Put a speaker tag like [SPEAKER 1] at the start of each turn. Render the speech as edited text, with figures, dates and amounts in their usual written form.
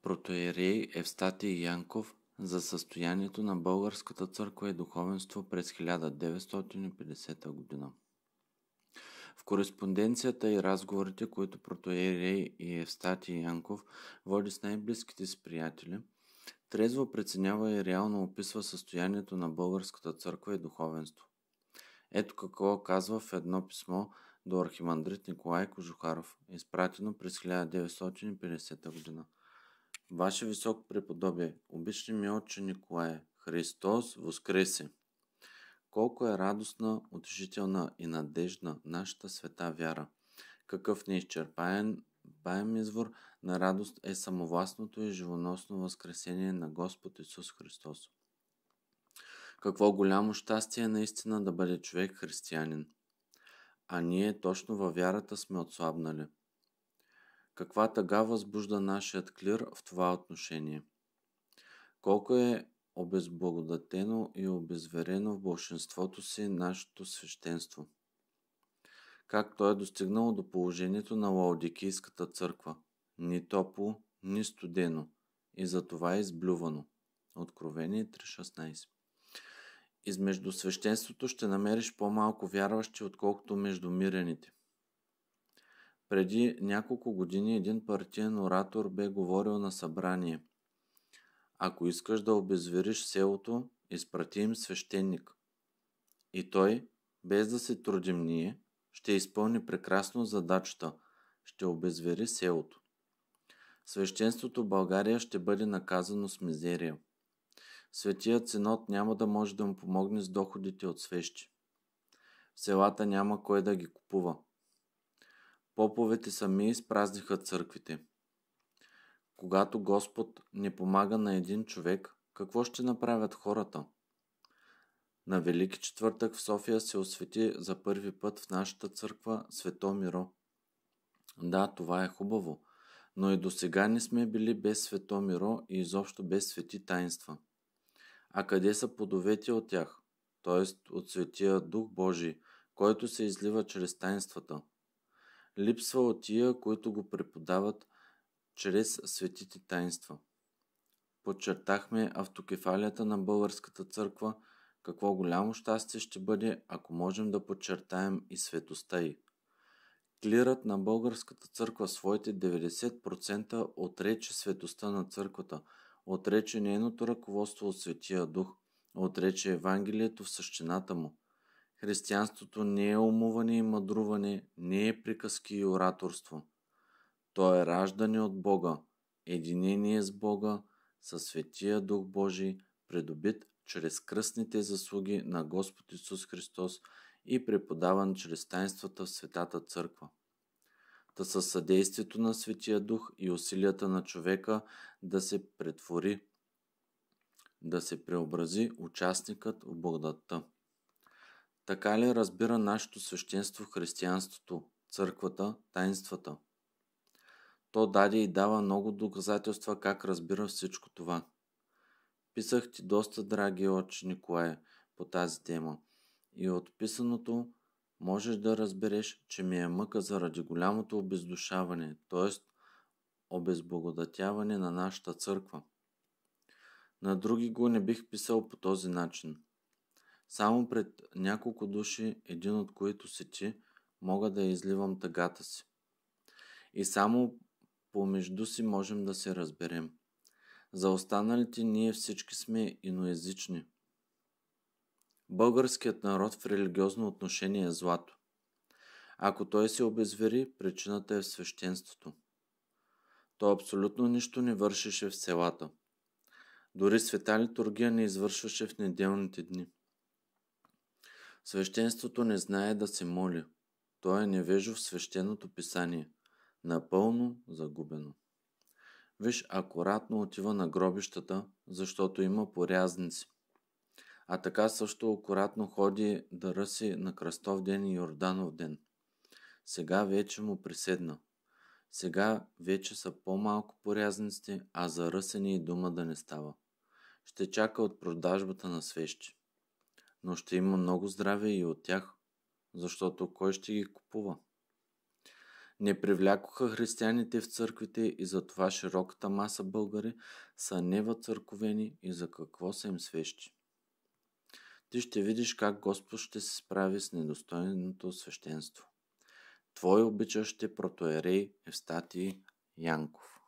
[SPEAKER 1] протоиерей Евстатий Янков за състоянието на Българската църква и духовенство през 1950 година. В кореспонденцията и разговорите, които протоиерей и Евстатий Янков води с най-близките си приятели, трезво преценява и реално описва състоянието на Българската църква и духовенство. Ето какво казва в едно писмо до архимандрит Николай Кожухаров, изпратено през 1950 година. Ваше високо преподобие, обични ми отче Николае, Христос воскресе! Колко е радостна, утешителна и надеждна нашата света вяра! Какъв неизчерпаем извор на радост е самовластното и живоносно възкресение на Господ Исус Христос! Какво голямо щастие е наистина да бъде човек християнин! А ние точно във вярата сме отслабнали. Каква тъга възбужда нашият клир в това отношение? Колко е обезблагодатено и обезверено в болшинството си нашето свещенство? Как то е достигнало до положението на Лаодикийската църква? Ни топло, ни студено, и затова е изблювано. Откровение 3.16. Измежду свещенството ще намериш по-малко вярващи, отколкото между мирените. Преди няколко години един партиен оратор бе говорил на събрание: ако искаш да обезвериш селото, изпрати им свещеник. И той, без да се трудим ние, ще изпълни прекрасно задачата, ще обезвери селото. Свещенството в България ще бъде наказано с мизерия. Светият синод няма да може да му помогне с доходите от свещи. В селата няма кой да ги купува. Поповете сами изпразниха църквите. Когато Господ не помага на един човек, какво ще направят хората? На Велики четвъртък в София се освети за първи път в нашата църква Свето Миро. Да, това е хубаво, но и досега не сме били без Свето Миро и изобщо без свети таинства. А къде са плодовете от тях, т.е. от Светия Дух Божий, който се излива чрез таинствата? Липсва от тия, които го преподават чрез светите таинства. Подчертахме автокефалията на Българската църква. Какво голямо щастие ще бъде, ако можем да подчертаем и светостта й. Клирът на Българската църква своите 90% отрече светостта на църквата, отрече нейното ръководство от Светия Дух, отрече Евангелието в същината му. Християнството не е умуване и мъдруване, не е приказки и ораторство. То е раждане от Бога, единение с Бога, със Светия Дух Божий, придобит чрез кръстните заслуги на Господ Исус Христос и преподаван чрез таинствата в Светата Църква. Та със съдействието на Светия Дух и усилията на човека да се претвори, да се преобрази участникът в благодатта. Така ли разбира нашето свещенство християнството, църквата, таинствата? То даде и дава много доказателства как разбира всичко това. Писах ти доста, драги отче Николае, по тази тема. И от писаното можеш да разбереш, че ми е мъка заради голямото обездушаване, т.е. обезблагодатяване на нашата църква. На други го не бих писал по този начин. Само пред няколко души, един от които си ти, мога да изливам тъгата си. И само помежду си можем да се разберем. За останалите ние всички сме иноезични. Българският народ в религиозно отношение е злато. Ако той се обезвери, причината е в свещенството. То абсолютно нищо не вършеше в селата. Дори света литургия не извършваше в неделните дни. Свещенството не знае да се моли. То е невежо в свещеното писание. Напълно загубено. Виж, акуратно отива на гробищата, защото има порязници. А така също акуратно ходи да ръси на Кръстов ден и Йорданов ден. Сега вече му приседна. Сега вече са по-малко порязниците, а за ръсене и дума да не става. Ще чака от продажбата на свещи. Но ще има много здраве и от тях, защото кой ще ги купува? Не привлякоха християните в църквите и затова широката маса българи са невъцърковени и за какво са им свещи. Ти ще видиш как Господ ще се справи с недостойното свещенство. Твой обичащ протоиерей Евстатий Янков.